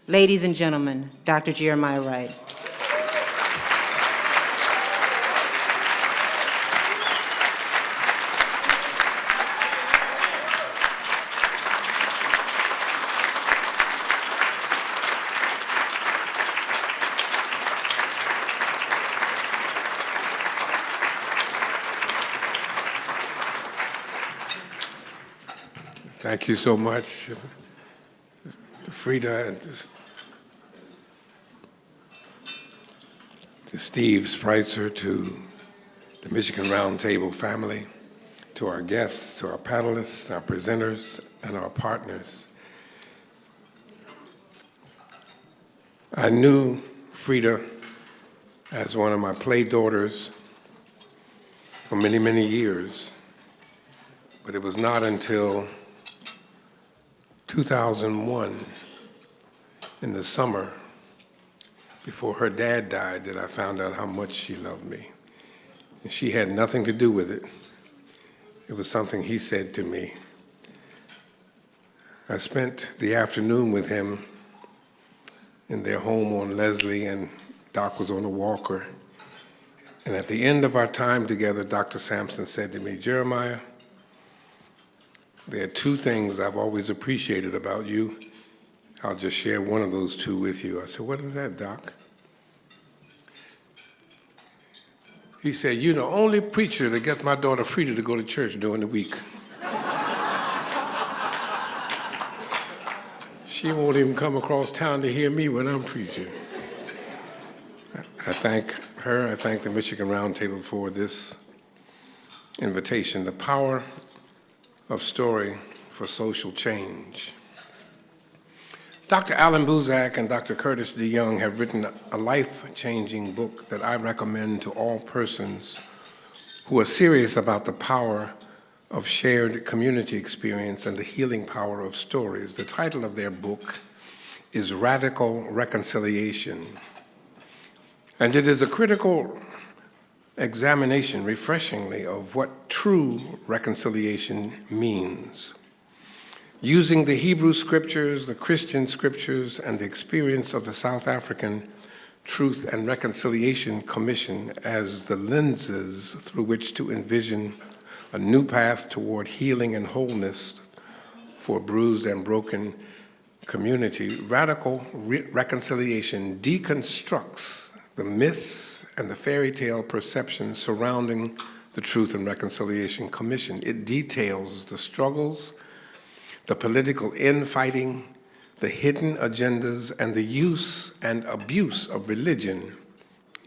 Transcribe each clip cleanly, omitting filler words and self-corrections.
Ladies and gentlemen, Dr. Jeremiah Wright. Thank you so much, Frida, and to Steve Spreitzer, to the Michigan Roundtable family, to our guests, to our panelists, our presenters, and our partners. I knew Frida as one of my play daughters for many, many years, but it was not until 2001, in the summer, before her dad died, that I found out how much she loved me. And she had nothing to do with it. It was something he said to me. I spent the afternoon with him in their home on Leslie, and Doc was on a walker. And at the end of our time together, Dr. Sampson said to me, "Jeremiah, there are two things I've always appreciated about you. I'll just share one of those two with you." I said, "What is that, Doc?" He said, "You're the only preacher that gets my daughter Frida to go to church during the week. She won't even come across town to hear me when I'm preaching." I thank her, I thank the Michigan Roundtable for this invitation. The power of story for social change. Dr. Alan Buzak and Dr. Curtis DeYoung have written a life-changing book that I recommend to all persons who are serious about the power of shared community experience and the healing power of stories. The title of their book is Radical Reconciliation, and it is a critical examination, refreshingly, of what true reconciliation means. Using the Hebrew scriptures, the Christian scriptures, and the experience of the South African Truth and Reconciliation Commission as the lenses through which to envision a new path toward healing and wholeness for a bruised and broken community, radical reconciliation deconstructs the myths and the fairy tale perceptions surrounding the Truth and Reconciliation Commission. It details the struggles, the political infighting, the hidden agendas, and the use and abuse of religion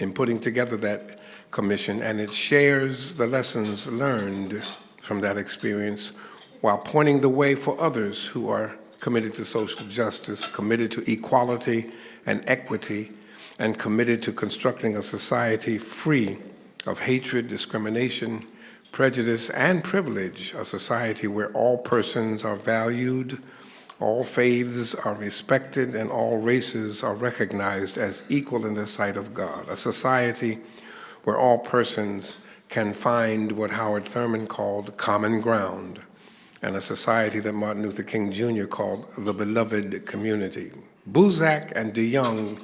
in putting together that commission, and it shares the lessons learned from that experience while pointing the way for others who are committed to social justice, committed to equality and equity, and committed to constructing a society free of hatred, discrimination, prejudice, and privilege, a society where all persons are valued, all faiths are respected, and all races are recognized as equal in the sight of God, a society where all persons can find what Howard Thurman called common ground, and a society that Martin Luther King Jr. called the beloved community. Buzak and DeYoung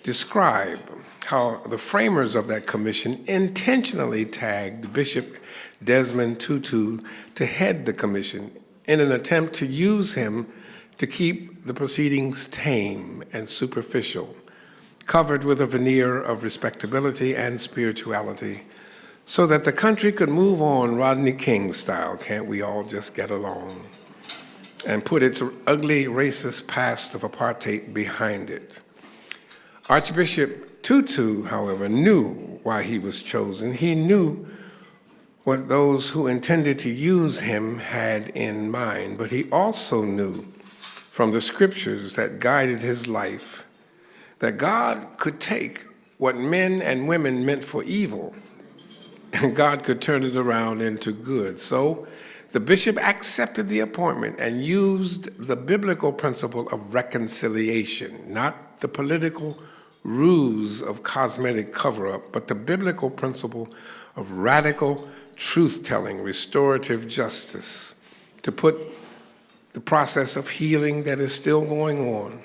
describe how the framers of that commission intentionally tagged Bishop Desmond Tutu to head the commission in an attempt to use him to keep the proceedings tame and superficial, covered with a veneer of respectability and spirituality, so that the country could move on Rodney King style, can't we all just get along, and put its ugly racist past of apartheid behind it. Archbishop Tutu, however, knew why he was chosen. He knew what those who intended to use him had in mind, but he also knew from the scriptures that guided his life that God could take what men and women meant for evil, and God could turn it around into good. So the bishop accepted the appointment and used the biblical principle of reconciliation, not the political ruse of cosmetic cover-up, but the biblical principle of radical truth-telling, restorative justice, to put the process of healing that is still going on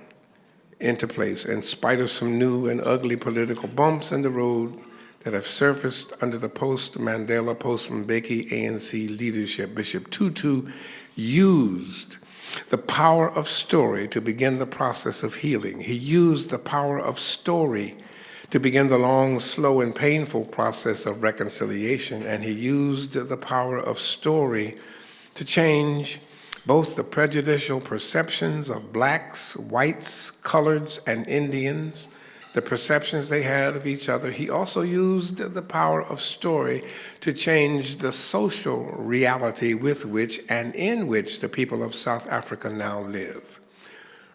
into place in spite of some new and ugly political bumps in the road that have surfaced under the post-Mandela, post-Mbeki ANC leadership. Bishop Tutu used the power of story to begin the process of healing. He used the power of story to begin the long, slow, and painful process of reconciliation. And he used the power of story to change both the prejudicial perceptions of blacks, whites, coloreds, and Indians, the perceptions they had of each other. He also used the power of story to change the social reality with which and in which the people of South Africa now live.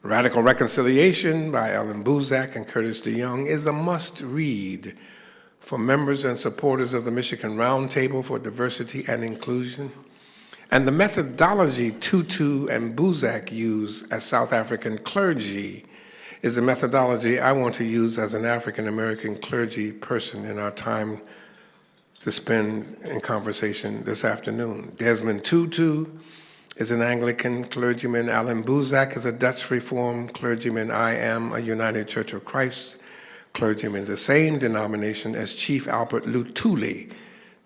Radical Reconciliation by Ellen Buzak and Curtis DeYoung is a must-read for members and supporters of the Michigan Roundtable for Diversity and Inclusion. And the methodology Tutu and Buzak use as South African clergy is a methodology I want to use as an African-American clergy person in our time to spend in conversation this afternoon. Desmond Tutu is an Anglican clergyman. Alan Buzak is a Dutch Reformed clergyman. I am a United Church of Christ clergyman, the same denomination as Chief Albert Luthuli,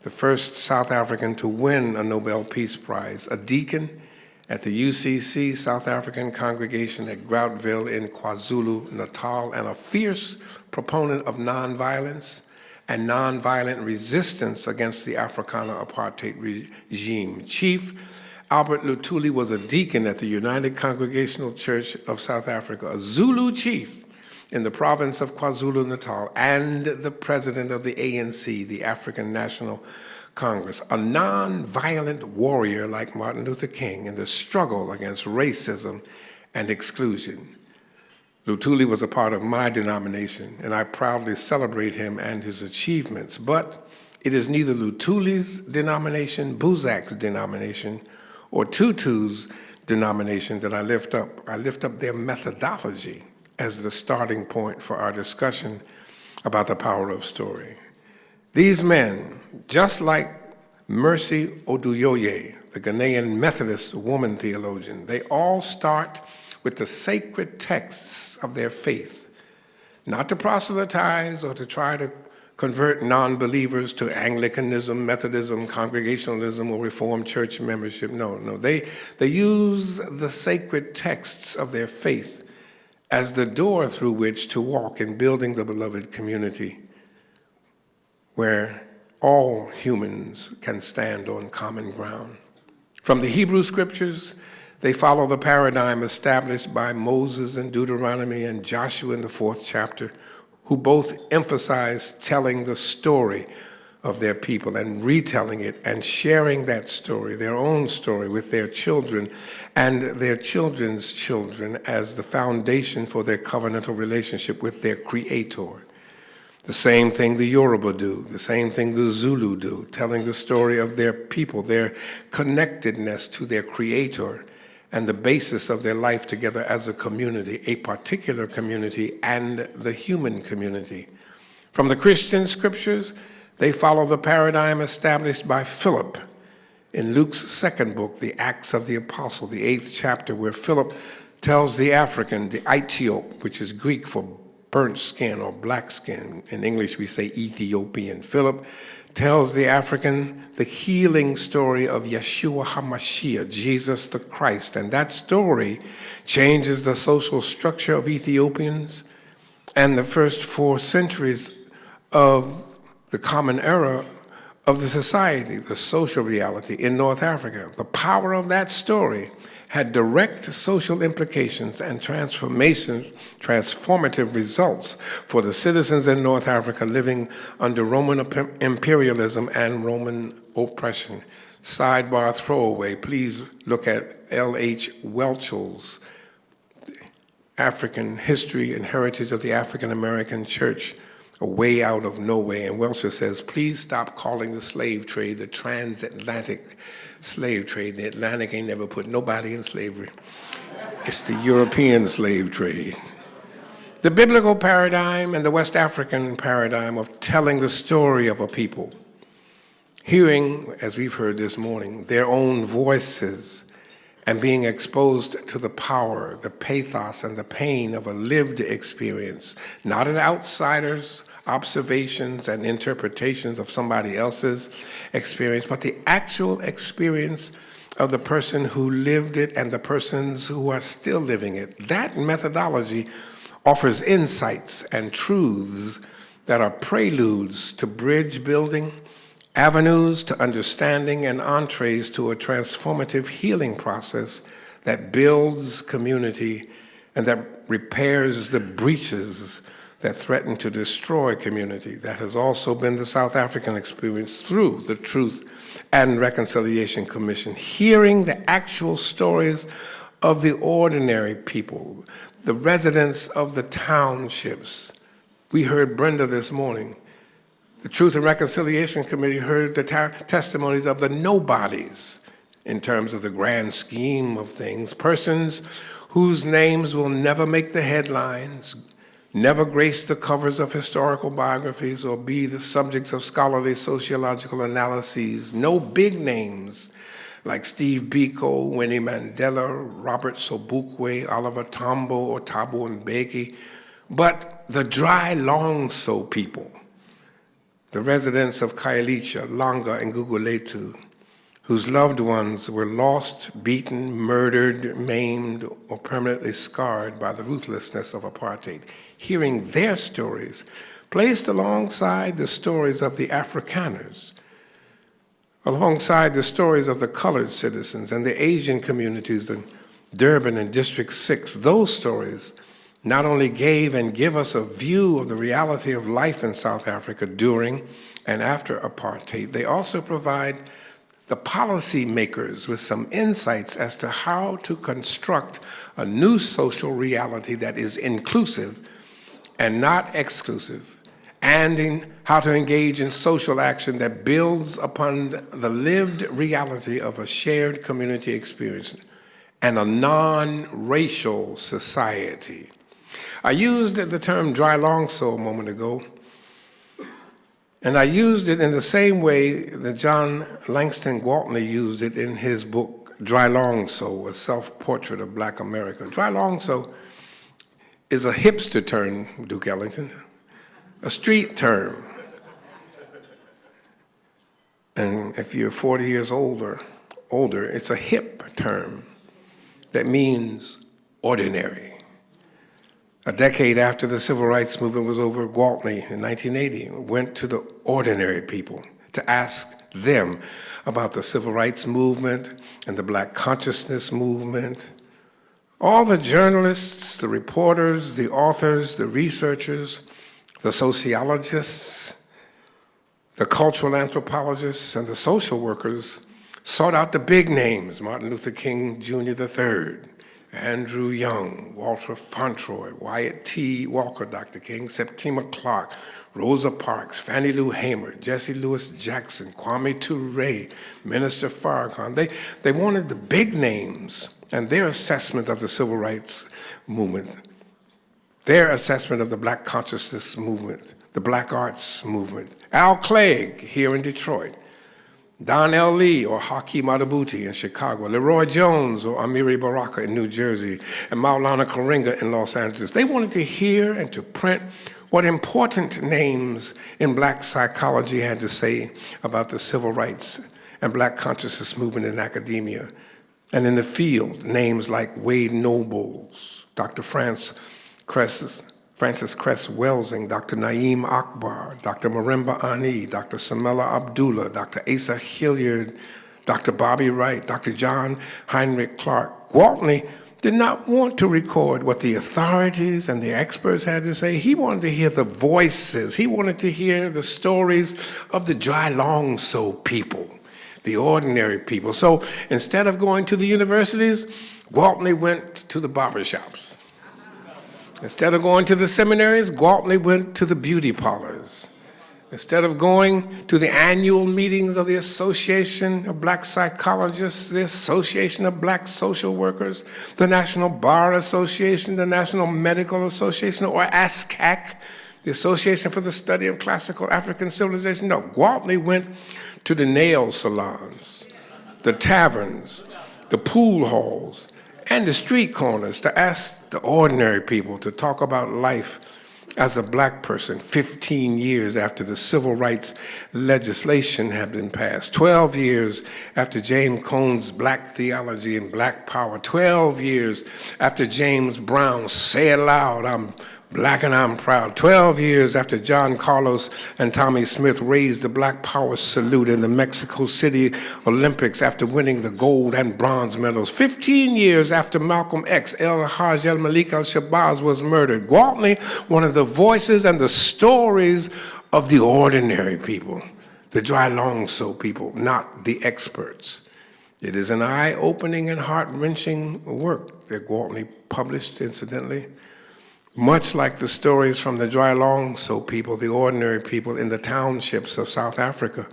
the first South African to win a Nobel Peace Prize, a deacon at the UCC South African congregation at Groutville in KwaZulu-Natal, and a fierce proponent of nonviolence and nonviolent resistance against the Afrikaner apartheid regime. Chief Albert Luthuli was a deacon at the United Congregational Church of South Africa, a Zulu chief in the province of KwaZulu-Natal, and the president of the ANC, the African National Congress, a non-violent warrior like Martin Luther King in the struggle against racism and exclusion. Luthuli was a part of my denomination, and I proudly celebrate him and his achievements, but it is neither Luthuli's denomination, Buzak's denomination, or Tutu's denomination that I lift up. I lift up their methodology as the starting point for our discussion about the power of story. These men, just like Mercy Oduyoye, the Ghanaian Methodist woman theologian, they all start with the sacred texts of their faith, not to proselytize or to try to convert non-believers to Anglicanism, Methodism, Congregationalism, or Reformed Church membership. No, they use the sacred texts of their faith as the door through which to walk in building the beloved community where all humans can stand on common ground. From the Hebrew Scriptures, they follow the paradigm established by Moses in Deuteronomy and Joshua in the 4th chapter, who both emphasize telling the story of their people and retelling it and sharing that story, their own story, with their children and their children's children as the foundation for their covenantal relationship with their Creator. The same thing the Yoruba do, the same thing the Zulu do, telling the story of their people, their connectedness to their Creator, and the basis of their life together as a community, a particular community, and the human community. From the Christian scriptures, they follow the paradigm established by Philip in Luke's second book, the Acts of the Apostle, the 8th chapter, where Philip tells the African, the Aethiop, which is Greek for burnt skin or black skin. In English, we say Ethiopian. Philip tells the African the healing story of Yeshua HaMashiach, Jesus the Christ. And that story changes the social structure of Ethiopians and the first 4 centuries of the common era of the society, the social reality in North Africa. The power of that story had direct social implications and transformative results for the citizens in North Africa living under Roman imperialism and Roman oppression. Sidebar throwaway, please look at L.H. Welch's African History and Heritage of the African American Church, A Way Out of No Way. And Welch says, please stop calling the slave trade the transatlantic slave trade. The Atlantic ain't never put nobody in slavery. It's the European slave trade. The biblical paradigm and the West African paradigm of telling the story of a people, hearing, as we've heard this morning, their own voices and being exposed to the power, the pathos, and the pain of a lived experience, not an outsider's observations and interpretations of somebody else's experience, but the actual experience of the person who lived it and the persons who are still living it. That methodology offers insights and truths that are preludes to bridge building, avenues to understanding, and entrees to a transformative healing process that builds community and that repairs the breaches that threaten to destroy community. That has also been the South African experience through the Truth and Reconciliation Commission, hearing the actual stories of the ordinary people, the residents of the townships. We heard Brenda this morning. The Truth and Reconciliation Committee heard the testimonies of the nobodies in terms of the grand scheme of things, persons whose names will never make the headlines, never grace the covers of historical biographies or be the subjects of scholarly sociological analyses. No big names like Steve Biko, Winnie Mandela, Robert Sobukwe, Oliver Tambo, or Thabo Mbeki, but the dry Longso people, the residents of Khayelitsha, Langa, and Guguletu, whose loved ones were lost, beaten, murdered, maimed, or permanently scarred by the ruthlessness of apartheid. Hearing their stories placed alongside the stories of the Afrikaners, alongside the stories of the colored citizens and the Asian communities in Durban and District 6, those stories not only gave and give us a view of the reality of life in South Africa during and after apartheid, they also provide the policymakers with some insights as to how to construct a new social reality that is inclusive and not exclusive, and in how to engage in social action that builds upon the lived reality of a shared community experience and a non-racial society. I used the term dry Longso a moment ago, and I used it in the same way that John Langston Gwaltney used it in his book, Dry Longso, a self-portrait of Black America. Dry Longso is a hipster term, Duke Ellington, a street term. And if you're 40 years older, it's a hip term that means ordinary. A decade after the civil rights movement was over, Gwaltney in 1980 went to the ordinary people to ask them about the civil rights movement and the Black consciousness movement. All the journalists, the reporters, the authors, the researchers, the sociologists, the cultural anthropologists, and the social workers sought out the big names, Martin Luther King Jr. III, Andrew Young, Walter Fauntroy, Wyatt T. Walker, Dr. King, Septima Clark, Rosa Parks, Fannie Lou Hamer, Jesse Louis Jackson, Kwame Ture, Minister Farrakhan. They wanted the big names and their assessment of the civil rights movement, their assessment of the Black consciousness movement, the Black arts movement. Al Clegg here in Detroit, Don L. Lee or Hakeem Adabuti in Chicago, Leroy Jones or Amiri Baraka in New Jersey, and Maulana Karenga in Los Angeles. They wanted to hear and to print what important names in Black psychology had to say about the civil rights and Black consciousness movement in academia. And in the field, names like Wade Nobles, Dr. Francis Cress Welsing, Dr. Naeem Akbar, Dr. Marimba Ani, Dr. Samela Abdullah, Dr. Asa Hilliard, Dr. Bobby Wright, Dr. John Heinrich Clark. Gwaltney did not want to record what the authorities and the experts had to say. He wanted to hear the voices. He wanted to hear the stories of the dry Longso people, the ordinary people. So instead of going to the universities, Gwaltney went to the barbershops. Instead of going to the seminaries, Gwaltney went to the beauty parlors. Instead of going to the annual meetings of the Association of Black Psychologists, the Association of Black Social Workers, the National Bar Association, the National Medical Association, or ASCAC, the Association for the Study of Classical African Civilization. No, Gwaltney went to the nail salons, the taverns, the pool halls, and the street corners to ask the ordinary people to talk about life as a black person 15 years after the civil rights legislation had been passed, 12 years after James Cone's black theology and black power, 12 years after James Brown's Say It Loud, I'm black and I'm proud, 12 years after John Carlos and Tommy Smith raised the Black Power salute in the Mexico City Olympics after winning the gold and bronze medals, 15 years after Malcolm X, El Hajj El Malik al-Shabazz was murdered. Gwaltney, one of the voices and the stories of the ordinary people, the dry long so people, not the experts. It is an eye-opening and heart-wrenching work that Gwaltney published, incidentally. Much like the stories from the dry long so people, the ordinary people in the townships of South Africa,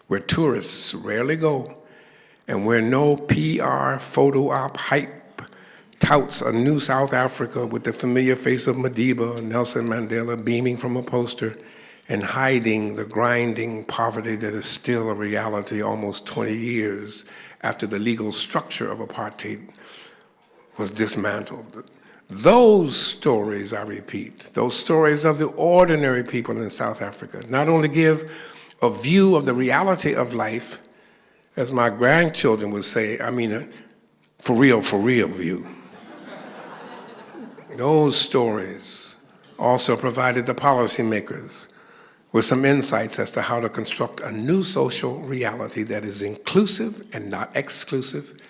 where tourists rarely go, and where no PR photo op hype touts a new South Africa with the familiar face of Madiba, Nelson Mandela beaming from a poster, and hiding the grinding poverty that is still a reality almost 20 years after the legal structure of apartheid was dismantled. Those stories, I repeat, those stories of the ordinary people in South Africa, not only give a view of the reality of life, as my grandchildren would say, I mean a for real view. Those stories also provided the policymakers with some insights as to how to construct a new social reality that is inclusive and not exclusive,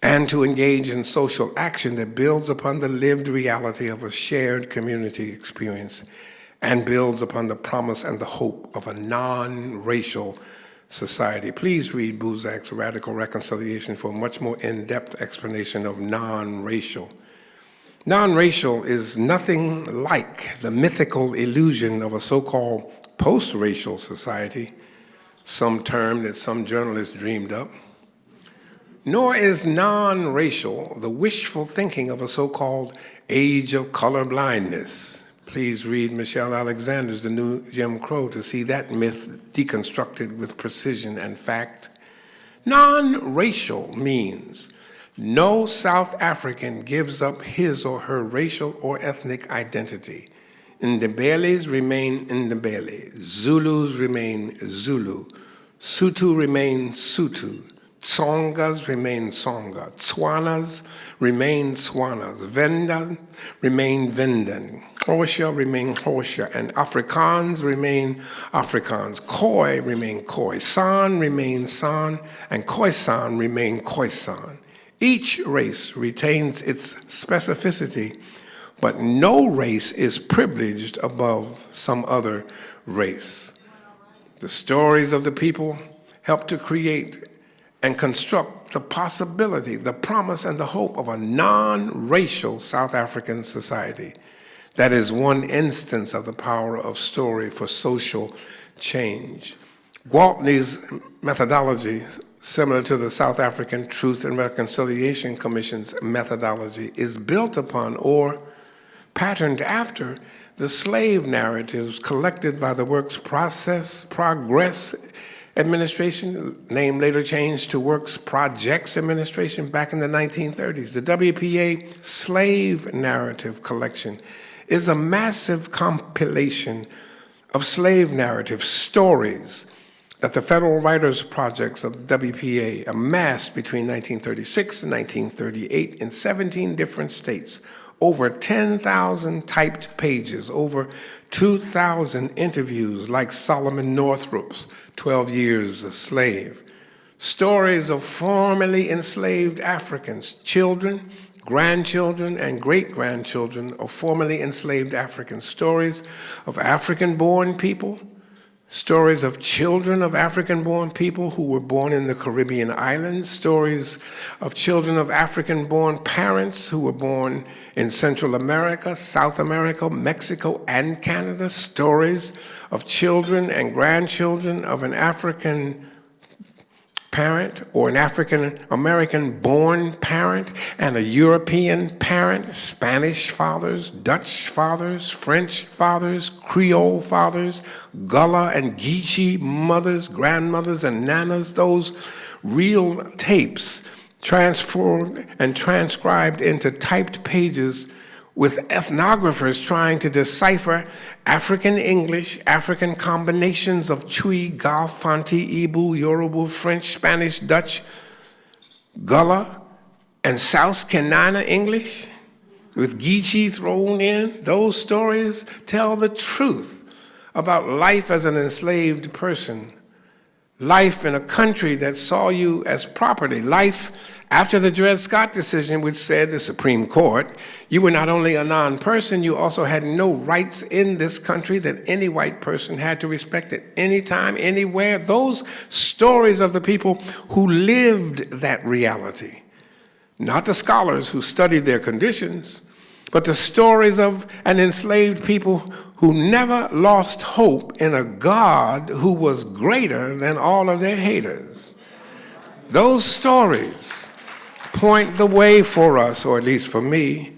and to engage in social action that builds upon the lived reality of a shared community experience and builds upon the promise and the hope of a non-racial society. Please read Buzak's Radical Reconciliation for a much more in-depth explanation of non-racial. Non-racial is nothing like the mythical illusion of a so-called post-racial society, some term that some journalists dreamed up. Nor is non-racial the wishful thinking of a so-called age of colorblindness. Please read Michelle Alexander's The New Jim Crow to see that myth deconstructed with precision and fact. Non-racial means no South African gives up his or her racial or ethnic identity. Ndebele's remain Ndebele, Zulus remain Zulu, Sutu remain Sutu, Tsongas remain Tsonga, Tswanas remain Tswanas, Vendan remain Vendan, Xhosa remain Xhosa, and Afrikaans remain Afrikaans, Khoi remain Khoi, San remain San, and Khoisan remain Khoisan. Each race retains its specificity, but no race is privileged above some other race. The stories of the people help to create and construct the possibility, the promise, and the hope of a non-racial South African society. That is one instance of the power of story for social change. Gwaltney's methodology, similar to the South African Truth and Reconciliation Commission's methodology, is built upon or patterned after the slave narratives collected by the Works Progress Administration, name later changed to Works Projects Administration back in the 1930s. The WPA Slave Narrative Collection is a massive compilation of slave narrative stories that the Federal Writers Projects of WPA amassed between 1936 and 1938 in 17 different states. Over 10,000 typed pages, over 2,000 interviews like Solomon Northrup's 12 Years a Slave. Stories of formerly enslaved Africans, children, grandchildren, and great-grandchildren of formerly enslaved Africans. Stories of African-born people, stories of children of African-born people who were born in the Caribbean islands, stories of children of African-born parents who were born in Central America, South America, Mexico, and Canada, stories of children and grandchildren of an African parent or an African-American-born parent and a European parent, Spanish fathers, Dutch fathers, French fathers, Creole fathers, Gullah and Geechee mothers, grandmothers, and nanas. Those real tapes transformed and transcribed into typed pages with ethnographers trying to decipher African English, African combinations of Chui, Ga, Fanti, Ibu, Yoruba, French, Spanish, Dutch, Gullah, and South Kenana English, with Geechee thrown in. Those stories tell the truth about life as an enslaved person, life in a country that saw you as property, life after the Dred Scott decision, which said the Supreme Court, you were not only a non-person, you also had no rights in this country that any white person had to respect at any time, anywhere. Those stories of the people who lived that reality, not the scholars who studied their conditions, but the stories of an enslaved people who never lost hope in a God who was greater than all of their haters. Those stories point the way for us, or at least for me,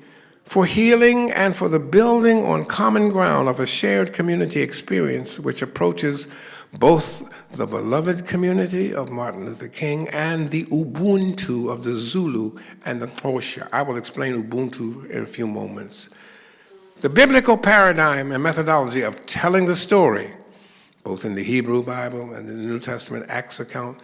for healing and for the building on common ground of a shared community experience which approaches both the beloved community of Martin Luther King and the Ubuntu of the Zulu and the Xhosa. I will explain Ubuntu in a few moments. The biblical paradigm and methodology of telling the story, both in the Hebrew Bible and the New Testament Acts account,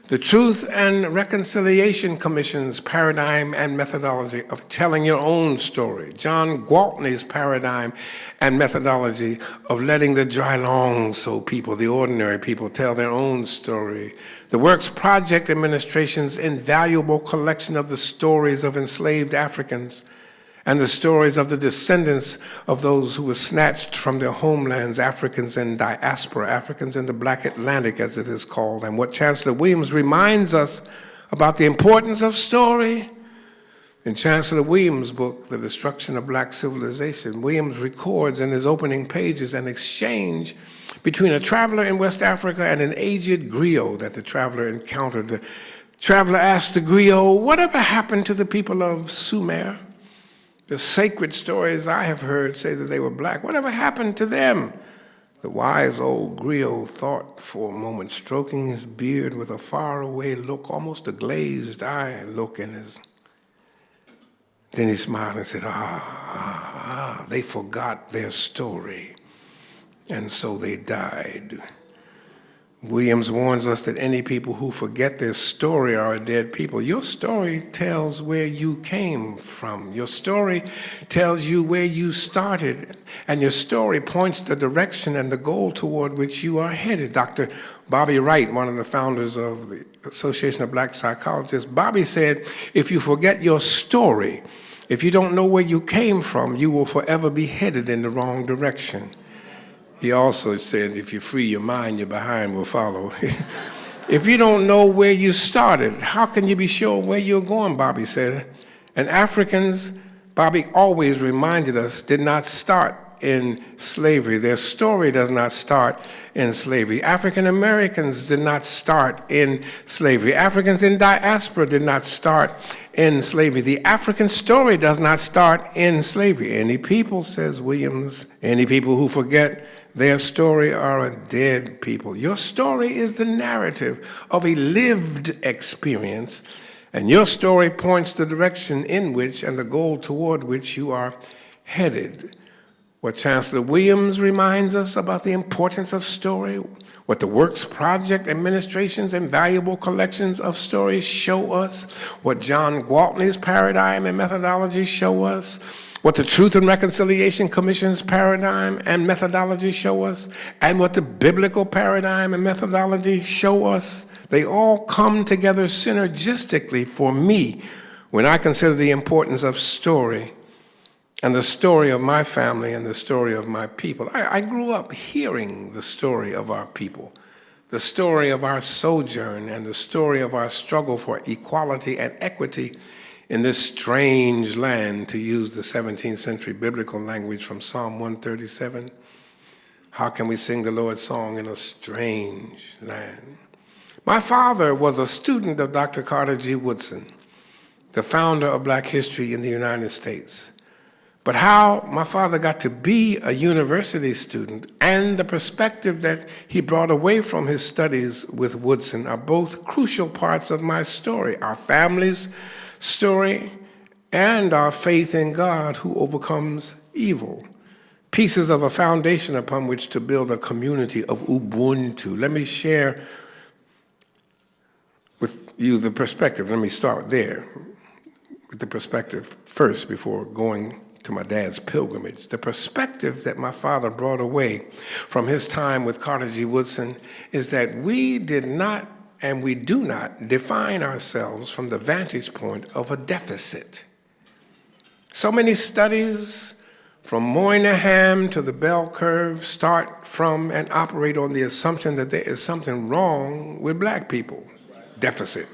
the Truth and Reconciliation Commission's paradigm and methodology of telling your own story, John Gwaltney's paradigm and methodology of letting the dry long so people, the ordinary people, tell their own story, the Works Project Administration's invaluable collection of the stories of enslaved Africans, and the stories of the descendants of those who were snatched from their homelands, Africans in diaspora, Africans in the Black Atlantic, as it is called, and what Chancellor Williams reminds us about the importance of story. In Chancellor Williams' book, The Destruction of Black Civilization, Williams records in his opening pages an exchange between a traveler in West Africa and an aged griot that the traveler encountered. The traveler asked the griot, "Whatever happened to the people of Sumer? The sacred stories I have heard say that they were black. Whatever happened to them?" The wise old griot thought for a moment, stroking his beard with a faraway look, almost a glazed eye look in his. Then he smiled and said, they forgot their story, and so they died. Williams warns us that any people who forget their story are a dead people. Your story tells where you came from. Your story tells you where you started, and your story points the direction and the goal toward which you are headed. Dr. Bobby Wright, one of the founders of the Association of Black Psychologists, Bobby said, if you forget your story, if you don't know where you came from, you will forever be headed in the wrong direction. He also said, if you free your mind, your behind will follow. If you don't know where you started, how can you be sure where you're going, Bobby said. And Africans, Bobby always reminded us, did not start in slavery. Their story does not start in slavery. African Americans did not start in slavery. Africans in diaspora did not start in slavery. The African story does not start in slavery. Any people, says Williams, any people who forget their story are a dead people. Your story is the narrative of a lived experience, and your story points the direction in which and the goal toward which you are headed. What Chancellor Williams reminds us about the importance of story, what the Works Project Administration's invaluable collections of stories show us, what John Gwaltney's paradigm and methodology show us, what the Truth and Reconciliation Commission's paradigm and methodology show us, and what the biblical paradigm and methodology show us, they all come together synergistically for me when I consider the importance of story and the story of my family and the story of my people. I grew up hearing the story of our people, the story of our sojourn, and the story of our struggle for equality and equity in this strange land, to use the 17th century biblical language from Psalm 137. How can we sing the Lord's song in a strange land? My father was a student of Dr. Carter G. Woodson, the founder of Black history in the United States. but how my father got to be a university student and the perspective that he brought away from his studies with Woodson are both crucial parts of my story, our family's story and our faith in God who overcomes evil. Pieces of a foundation upon which to build a community of Ubuntu. Let me share with you the perspective. Let me start there with the perspective first before going to my dad's pilgrimage. The perspective that my father brought away from his time with Carter G. Woodson is that we did not and we do not define ourselves from the vantage point of a deficit. So many studies from Moynihan to the bell curve start from and operate on the assumption that there is something wrong with black people, deficit.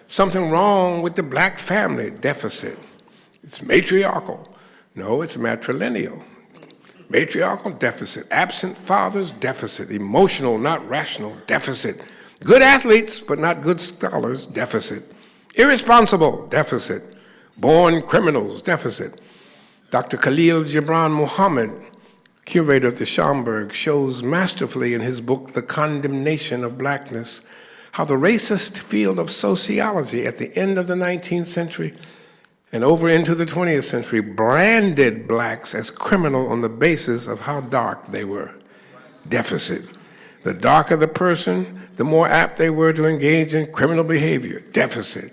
Something wrong with the black family, deficit. It's matriarchal. No, it's matrilineal. Matriarchal, deficit. Absent fathers, deficit. Emotional, not rational, deficit. Good athletes, but not good scholars, deficit. Irresponsible, deficit. Born criminals, deficit. Dr. Khalil Gibran Muhammad, curator of the Schomburg, shows masterfully in his book, The Condemnation of Blackness, how the racist field of sociology at the end of the 19th century and over into the 20th century branded blacks as criminal on the basis of how dark they were. Deficit. The darker the person, the more apt they were to engage in criminal behavior. Deficit.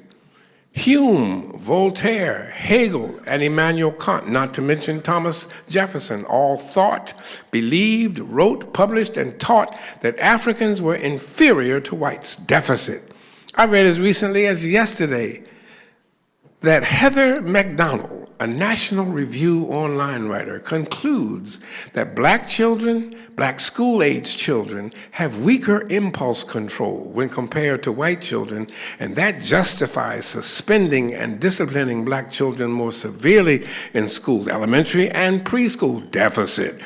Hume, Voltaire, Hegel, and Immanuel Kant, not to mention Thomas Jefferson, all thought, believed, wrote, published, and taught that Africans were inferior to whites. Deficit. I read as recently as yesterday that Heather McDonald, a National Review online writer, concludes that black children, black school-age children, have weaker impulse control when compared to white children, and that justifies suspending and disciplining black children more severely in schools, elementary and preschool. Deficit.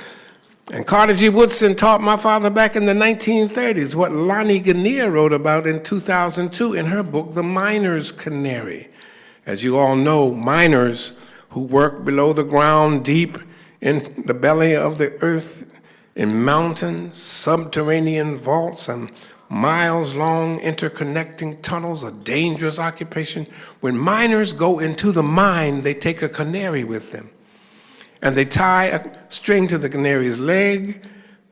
And Carter G. Woodson taught my father back in the 1930s what Lonnie Guinier wrote about in 2002 in her book, The Miner's Canary. As you all know, miners who work below the ground deep in the belly of the earth, in mountains, subterranean vaults, and miles-long interconnecting tunnels, a dangerous occupation. When miners go into the mine, they take a canary with them. And they tie a string to the canary's leg,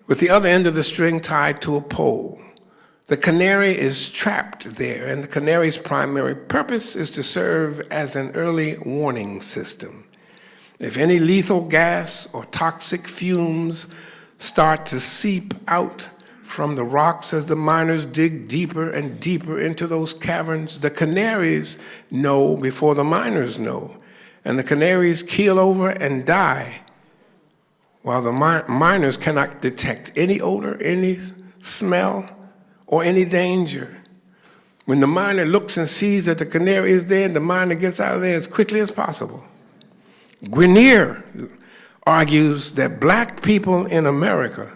with the other end of the string tied to a pole. The canary is trapped there, and the canary's primary purpose is to serve as an early warning system. If any lethal gas or toxic fumes start to seep out from the rocks as the miners dig deeper and deeper into those caverns, the canaries know before the miners know, and the canaries keel over and die, while the miners cannot detect any odor, any smell, or any danger. When the miner looks and sees that the canary is there, the miner gets out of there as quickly as possible. Guinier argues that black people in America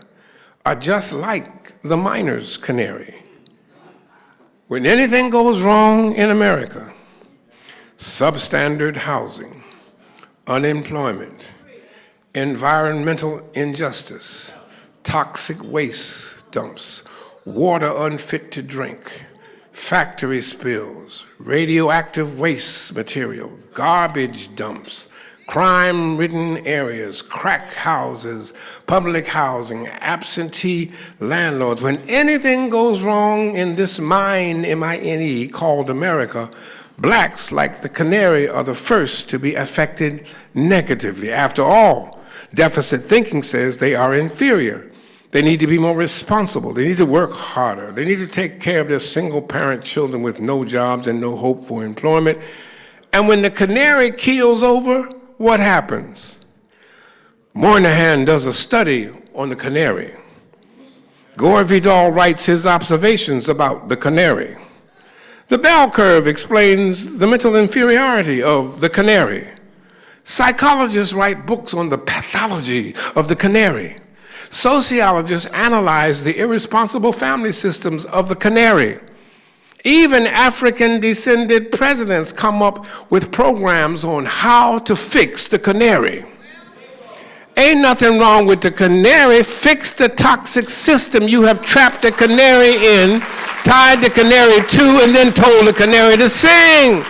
are just like the miner's canary. When anything goes wrong in America, substandard housing, unemployment, environmental injustice, toxic waste dumps, water unfit to drink, factory spills, radioactive waste material, garbage dumps, crime-ridden areas, crack houses, public housing, absentee landlords. When anything goes wrong in this mine, M-I-N-E, called America, blacks, like the canary, are the first to be affected negatively. After all, deficit thinking says they are inferior. They need to be more responsible. They need to work harder. They need to take care of their single-parent children with no jobs and no hope for employment. And when the canary keels over, what happens? Moynihan does a study on the canary. Gore Vidal writes his observations about the canary. The bell curve explains the mental inferiority of the canary. Psychologists write books on the pathology of the canary. Sociologists analyze the irresponsible family systems of the canary. Even African-descended presidents come up with programs on how to fix the canary. Ain't nothing wrong with the canary. Fix the toxic system you have trapped the canary in, tied the canary to, and then told the canary to sing.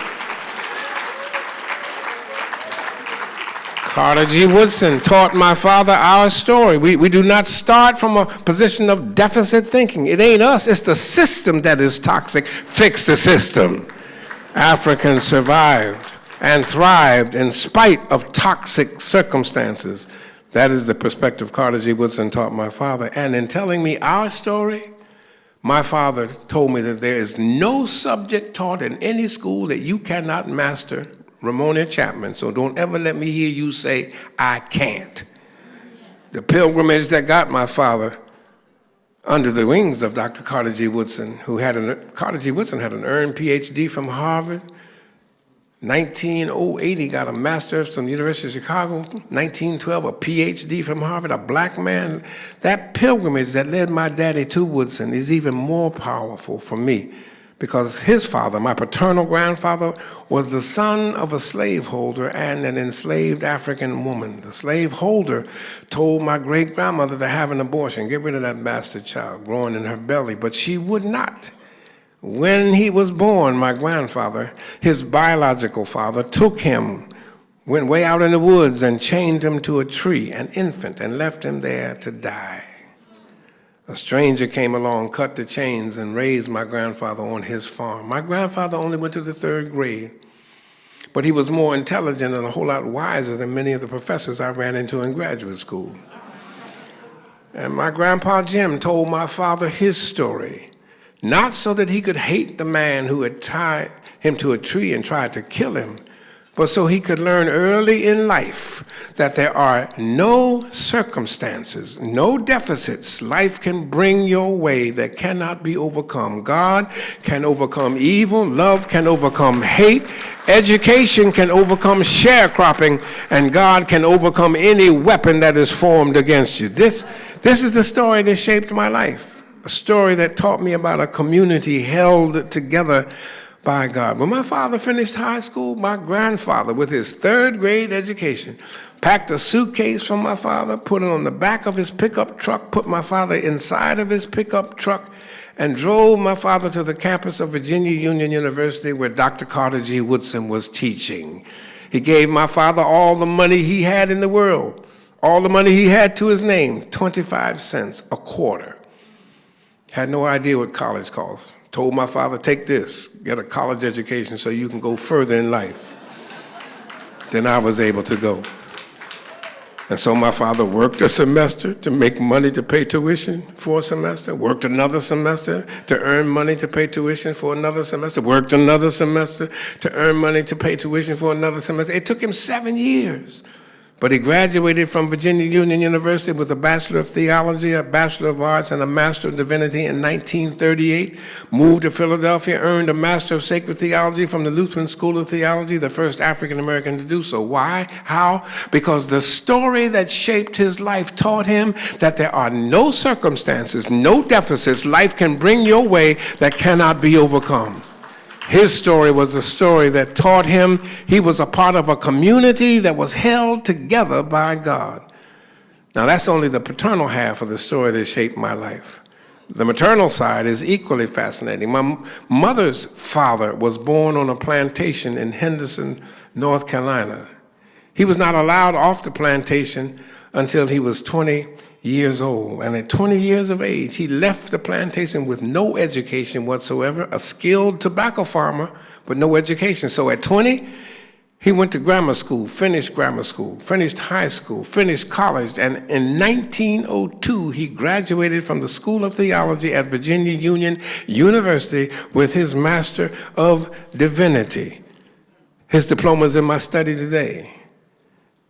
Carter G. Woodson taught my father our story. We do not start from a position of deficit thinking. It ain't us, it's the system that is toxic. Fix the system. Africans survived and thrived in spite of toxic circumstances. That is the perspective Carter G. Woodson taught my father. And in telling me our story, my father told me that there is no subject taught in any school that you cannot master, Ramona Chapman, so don't ever let me hear you say, I can't. The pilgrimage that got my father under the wings of Dr. Carter G. Woodson, Carter G. Woodson had an earned PhD from Harvard. 1908, he got a master's from the University of Chicago. 1912, a PhD from Harvard, a black man. That pilgrimage that led my daddy to Woodson is even more powerful for me because his father, my paternal grandfather, was the son of a slaveholder and an enslaved African woman. The slaveholder told my great-grandmother to have an abortion, get rid of that bastard child growing in her belly, but she would not. When he was born, my grandfather, his biological father, took him, went way out in the woods and chained him to a tree, an infant, and left him there to die. A stranger came along, cut the chains, and raised my grandfather on his farm. My grandfather only went to the 3rd grade, but he was more intelligent and a whole lot wiser than many of the professors I ran into in graduate school. And my grandpa Jim told my father his story. Not so that he could hate the man who had tied him to a tree and tried to kill him, but so he could learn early in life that there are no circumstances, no deficits life can bring your way that cannot be overcome. God can overcome evil, love can overcome hate, education can overcome sharecropping, and God can overcome any weapon that is formed against you. This is the story that shaped my life. A story that taught me about a community held together by God. When my father finished high school, my grandfather, with his 3rd grade education, packed a suitcase from my father, put it on the back of his pickup truck, put my father inside of his pickup truck, and drove my father to the campus of Virginia Union University where Dr. Carter G. Woodson was teaching. He gave my father all the money he had in the world, all the money he had to his name, 25 cents a quarter. Had no idea what college cost. Told my father, take this, get a college education so you can go further in life. Then I was able to go. And so my father worked a semester to make money to pay tuition for a semester, worked another semester to earn money to pay tuition for another semester, worked another semester to earn money to pay tuition for another semester. It took him 7 years. But he graduated from Virginia Union University with a Bachelor of Theology, a Bachelor of Arts, and a Master of Divinity in 1938, moved to Philadelphia, earned a Master of Sacred Theology from the Lutheran School of Theology, the first African American to do so. Why? How? Because the story that shaped his life taught him that there are no circumstances, no deficits life can bring your way that cannot be overcome. His story was a story that taught him he was a part of a community that was held together by God. Now, that's only the paternal half of the story that shaped my life. The maternal side is equally fascinating. My mother's father was born on a plantation in Henderson, North Carolina. He was not allowed off the plantation until he was 20 years old. And at 20 years of age, he left the plantation with no education whatsoever, a skilled tobacco farmer, but no education. So at 20, he went to grammar school, finished high school, finished college, and in 1902, he graduated from the School of Theology at Virginia Union University with his Master of Divinity. His diploma is in my study today.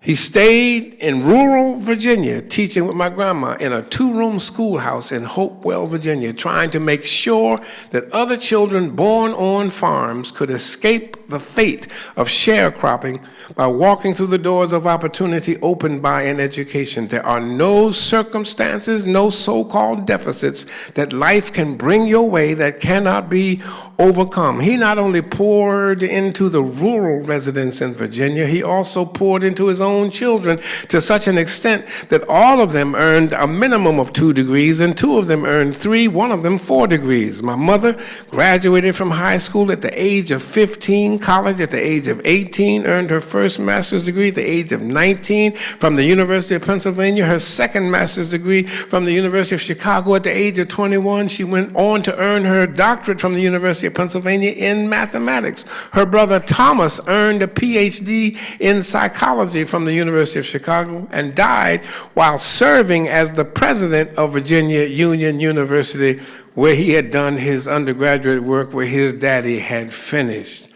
He stayed in rural Virginia teaching with my grandma in a 2-room schoolhouse in Hopewell, Virginia, trying to make sure that other children born on farms could escape the fate of sharecropping by walking through the doors of opportunity opened by an education. There are no circumstances, no so-called deficits that life can bring your way that cannot be overcome. He not only poured into the rural residents in Virginia, he also poured into his own children to such an extent that all of them earned a minimum of 2 degrees and 2 of them earned 3, one of them 4 degrees. My mother graduated from high school at the age of 15, college at the age of 18, earned her first master's degree at the age of 19 from the University of Pennsylvania, her second master's degree from the University of Chicago at the age of 21. She went on to earn her doctorate from the University of Pennsylvania in mathematics. Her brother Thomas earned a PhD in psychology from the University of Chicago and died while serving as the president of Virginia Union University, where he had done his undergraduate work where his daddy had finished.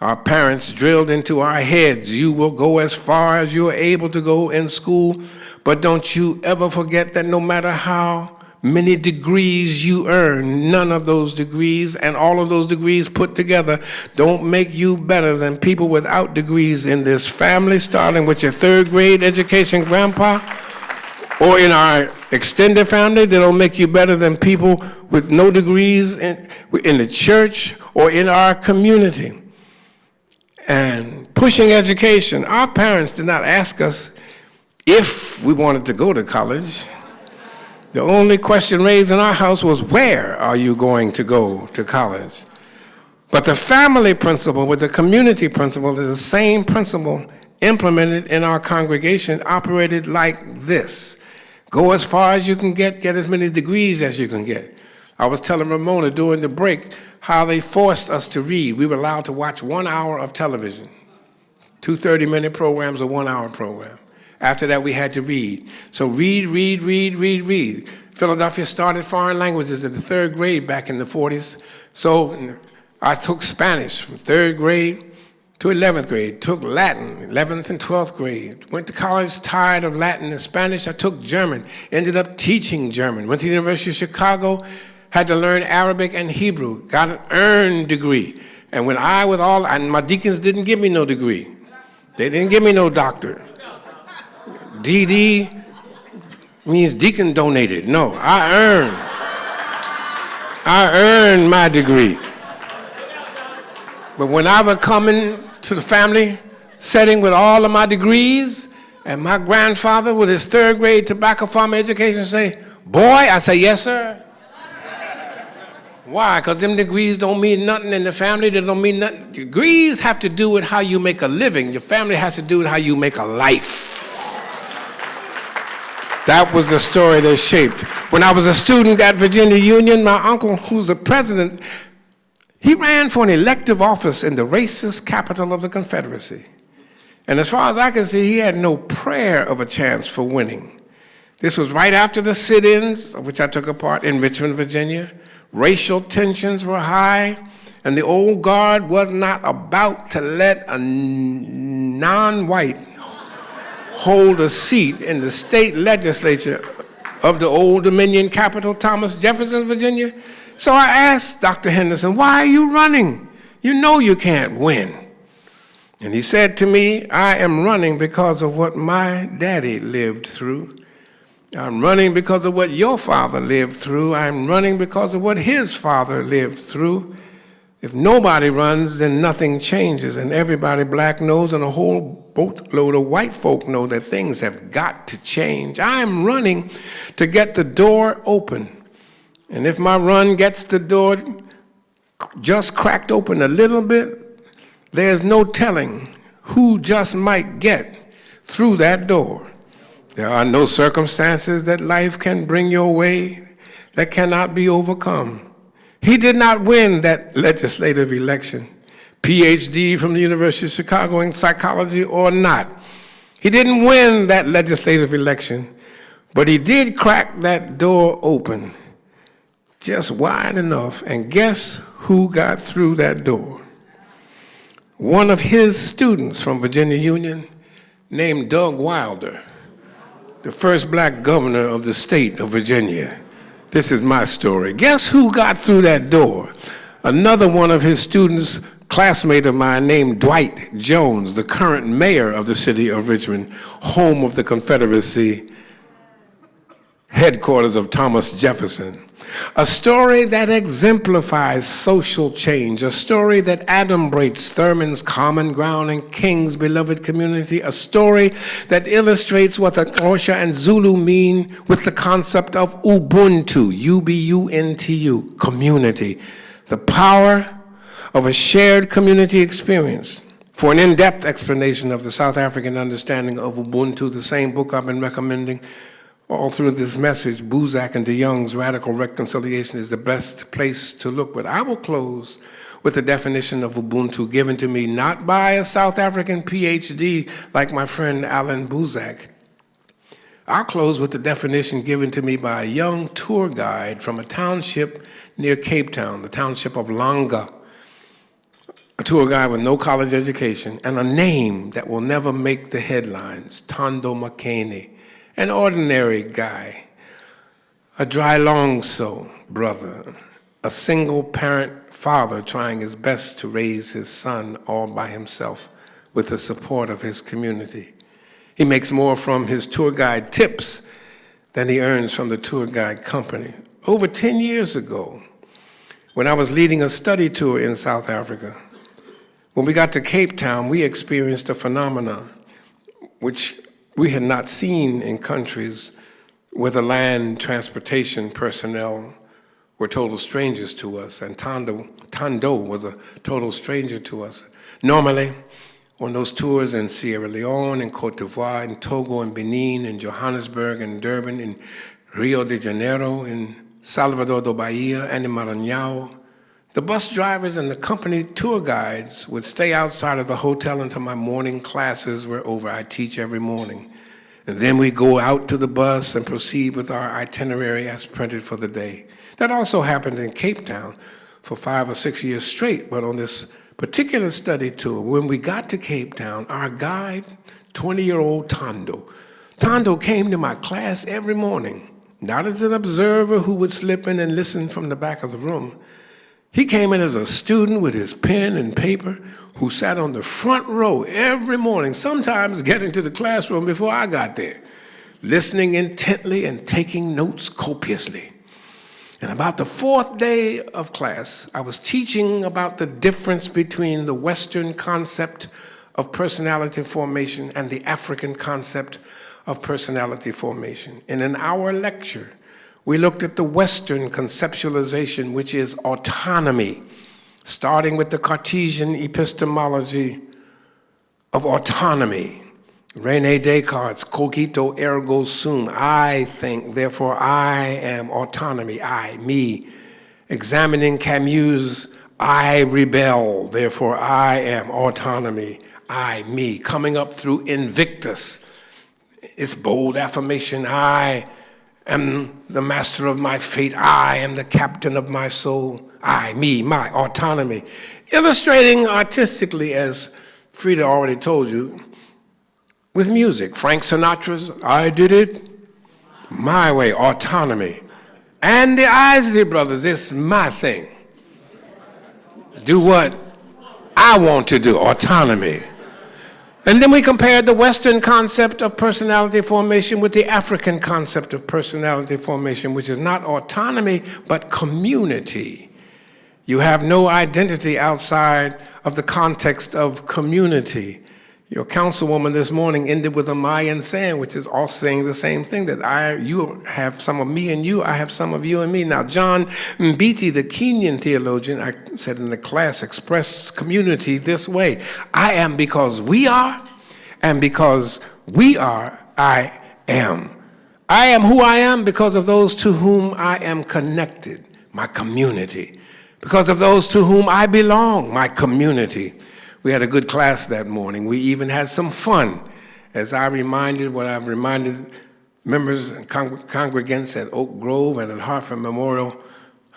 Our parents drilled into our heads, you will go as far as you're able to go in school, but don't you ever forget that no matter how many degrees you earn, none of those degrees and all of those degrees put together don't make you better than people without degrees in this family, starting with your 3rd grade education, grandpa, or in our extended family. They don't make you better than people with no degrees in the church or in our community. And pushing education, our parents did not ask us if we wanted to go to college. The only question raised in our house was, where are you going to go to college? But the family principle with the community principle is the same principle implemented in our congregation, operated like this. Go as far as you can get as many degrees as you can get. I was telling Ramona during the break how they forced us to read. We were allowed to watch 1 hour of television, 2 30-minute programs, a 1-hour program. After that, we had to read. So read. Philadelphia started foreign languages in the 3rd grade back in the 40s. So I took Spanish from 3rd grade to 11th grade, took Latin, 11th and 12th grade. Went to college, tired of Latin and Spanish. I took German, ended up teaching German. Went to the University of Chicago, had to learn Arabic and Hebrew, got an earned degree. And when and my deacons didn't give me no degree. They didn't give me no doctorate. DD means deacon donated. No, I earned my degree. But when I would come into the family setting with all of my degrees, and my grandfather with his 3rd grade tobacco farm education say, boy, I say, yes, sir. Why? Because them degrees don't mean nothing in the family. They don't mean nothing. Degrees have to do with how you make a living. Your family has to do with how you make a life. That was the story they shaped. When I was a student at Virginia Union, my uncle, who's the president, he ran for an elective office in the racist capital of the Confederacy. And as far as I can see, he had no prayer of a chance for winning. This was right after the sit-ins, of which I took a part in Richmond, Virginia. Racial tensions were high, and the old guard was not about to let a non-white hold a seat in the state legislature of the Old Dominion capital, Thomas Jefferson, Virginia. So I asked Dr. Henderson, why are you running? You know you can't win. And he said to me, I am running because of what my daddy lived through. I'm running because of what your father lived through. I'm running because of what his father lived through. If nobody runs, then nothing changes, and everybody black knows, and a whole boatload of white folk know that things have got to change. I'm running to get the door open. And if my run gets the door just cracked open a little bit, there's no telling who just might get through that door. There are no circumstances that life can bring your way that cannot be overcome. He did not win that legislative election, PhD from the University of Chicago in psychology or not. He didn't win that legislative election, but he did crack that door open just wide enough, and guess who got through that door? One of his students from Virginia Union named Doug Wilder, the first black governor of the state of Virginia. This is my story. Guess who got through that door? Another one of his students classmate of mine named Dwight Jones, the current mayor of the city of Richmond, home of the Confederacy, headquarters of Thomas Jefferson. A story that exemplifies social change, a story that adumbrates Thurman's common ground and King's beloved community, a story that illustrates what the Xhosa and Zulu mean with the concept of Ubuntu, U-B-U-N-T-U, community, the power of a shared community experience. For an in-depth explanation of the South African understanding of Ubuntu, the same book I've been recommending all through this message, Buzak and DeYoung's Radical Reconciliation, is the best place to look. But I will close with the definition of Ubuntu given to me not by a South African PhD like my friend Alan Buzak. I'll close with the definition given to me by a young tour guide from a township near Cape Town, the township of Langa, a tour guide with no college education, and a name that will never make the headlines, Tondo Makeni. An ordinary guy, a dry long-so brother, a single-parent father trying his best to raise his son all by himself with the support of his community. He makes more from his tour guide tips than he earns from the tour guide company. Over 10 years ago, when I was leading a study tour in South Africa, when we got to Cape Town, we experienced a phenomenon which we had not seen in countries where the land transportation personnel were total strangers to us, and Tondo was a total stranger to us. Normally, on those tours in Sierra Leone, in Cote d'Ivoire, in Togo, in Benin, in Johannesburg, in Durban, in Rio de Janeiro, in Salvador da Bahia, and in Maranhão, the bus drivers and the company tour guides would stay outside of the hotel until my morning classes were over. I teach every morning. And then we go out to the bus and proceed with our itinerary as printed for the day. That also happened in Cape Town for 5 or 6 years straight. But on this particular study tour, when we got to Cape Town, our guide, 20-year-old Tondo came to my class every morning, not as an observer who would slip in and listen from the back of the room. He came in as a student with his pen and paper who sat on the front row every morning, sometimes getting to the classroom before I got there, listening intently and taking notes copiously. And about the 4th day of class, I was teaching about the difference between the Western concept of personality formation and the African concept of personality formation. In an hour lecture, we looked at the Western conceptualization, which is autonomy, starting with the Cartesian epistemology of autonomy. René Descartes, cogito ergo sum, I think, therefore I am autonomy, I, me. Examining Camus' I rebel, therefore I am autonomy, I, me. Coming up through Invictus, its bold affirmation, I am the master of my fate, I am the captain of my soul, I, me, my autonomy. Illustrating artistically, as Frida already told you, with music. Frank Sinatra's I Did It My Way, autonomy. And the Isley Brothers, it's my thing. Do what I want to do, autonomy. And then we compared the Western concept of personality formation with the African concept of personality formation, which is not autonomy, but community. You have no identity outside of the context of community. Your councilwoman this morning ended with a Mayan saying, which is all saying the same thing, that you have some of me and you, I have some of you and me. Now, John Mbiti, the Kenyan theologian, I said in the class, expressed community this way: I am because we are, and because we are, I am. I am who I am because of those to whom I am connected, my community. Because of those to whom I belong, my community. We had a good class that morning. We even had some fun, as I reminded what I've reminded members and congregants at Oak Grove and at Hartford Memorial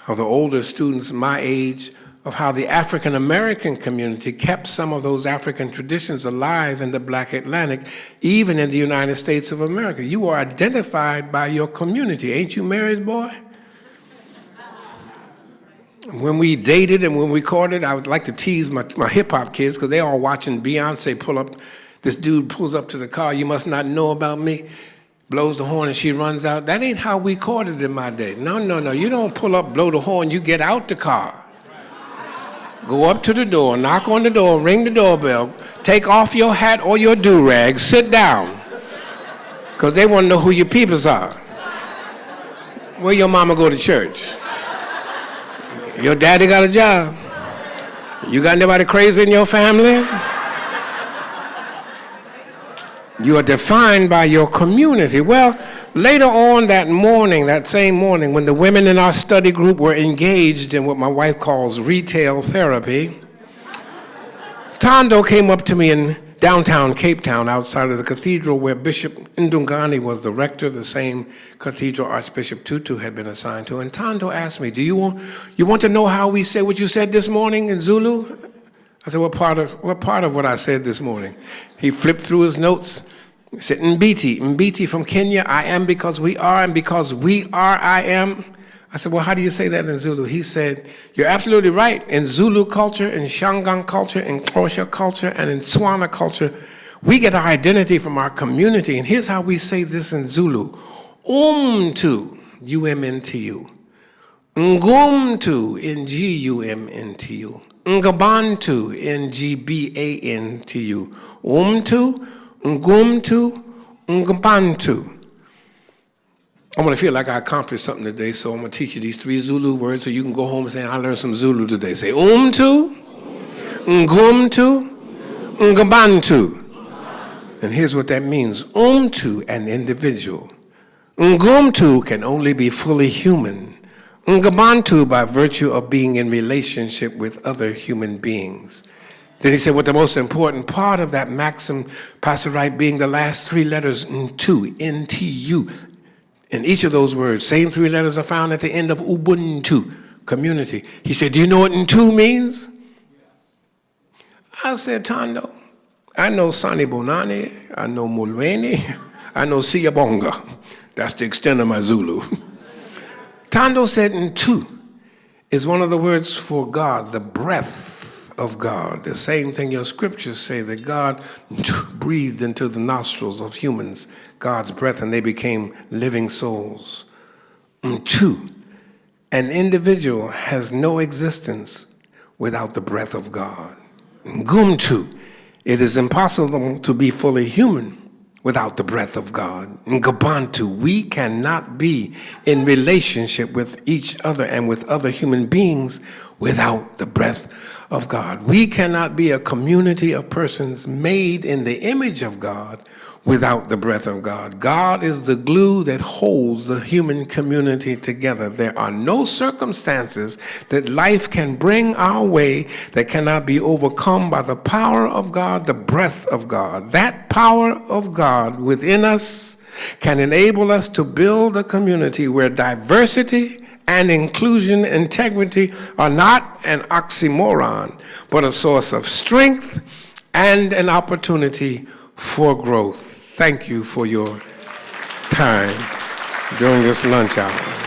of the older students my age, of how the African American community kept some of those African traditions alive in the Black Atlantic, even in the United States of America. You are identified by your community. Ain't you married, boy? When we dated and when we courted, I would like to tease my hip-hop kids because they all watching Beyonce pull up. This dude pulls up to the car, you must not know about me, blows the horn and she runs out. That ain't how we courted in my day. No. You don't pull up, blow the horn, you get out the car. Go up to the door, knock on the door, ring the doorbell, take off your hat or your do-rag, sit down. Because they want to know who your peepers are. Where your mama go to church? Your daddy got a job? You got anybody crazy in your family? You are defined by your community. Well, later on that same morning, when the women in our study group were engaged in what my wife calls retail therapy, Tondo came up to me in downtown Cape Town, outside of the cathedral where Bishop Ndungane was the rector, the same cathedral Archbishop Tutu had been assigned to. And Tondo asked me, you want to know how we say what you said this morning in Zulu? I said, what part of what I said this morning? He flipped through his notes. He said, Mbiti from Kenya, I am because we are, and because we are, I am. I said, well, how do you say that in Zulu? He said, you're absolutely right. In Zulu culture, in Shangaan culture, in Xhosa culture, and in Tswana culture, we get our identity from our community. And here's how we say this in Zulu. Umtu, U-M-N-T-U. Ngumtu, N-G-U-M-N-T-U. Ngabantu, N-G-B-A-N-T-U. Umtu, Ngumtu, Ngabantu. I'm going to feel like I accomplished something today, so I'm going to teach you these 3 Zulu words so you can go home and say, I learned some Zulu today. Say, Umtu, Ngumtu, Ngabantu. And here's what that means. Umtu, an individual. Ngumtu can only be fully human. Ngabantu, by virtue of being in relationship with other human beings. Then he said, what the most important part of that maxim, Pastor Wright, being the last 3 letters, Ntu, N-T-U. And each of those words, same 3 letters are found at the end of Ubuntu, community. He said, do you know what Ntu means? I said, Tondo, I know Sani Bonani, I know Mulweni, I know Siyabonga. That's the extent of my Zulu. Tondo said Ntu is one of the words for God, the breath of God. The same thing your scriptures say, that God breathed into the nostrils of humans God's breath and they became living souls. Ntu, an individual has no existence without the breath of God. Ngumtu, it is impossible to be fully human without the breath of God. Ngabantu, we cannot be in relationship with each other and with other human beings without the breath of God. We cannot be a community of persons made in the image of God without the breath of God. God is the glue that holds the human community together. There are no circumstances that life can bring our way that cannot be overcome by the power of God, the breath of God. That power of God within us can enable us to build a community where diversity and inclusion, integrity are not an oxymoron, but a source of strength and an opportunity for growth. Thank you for your time during this lunch hour.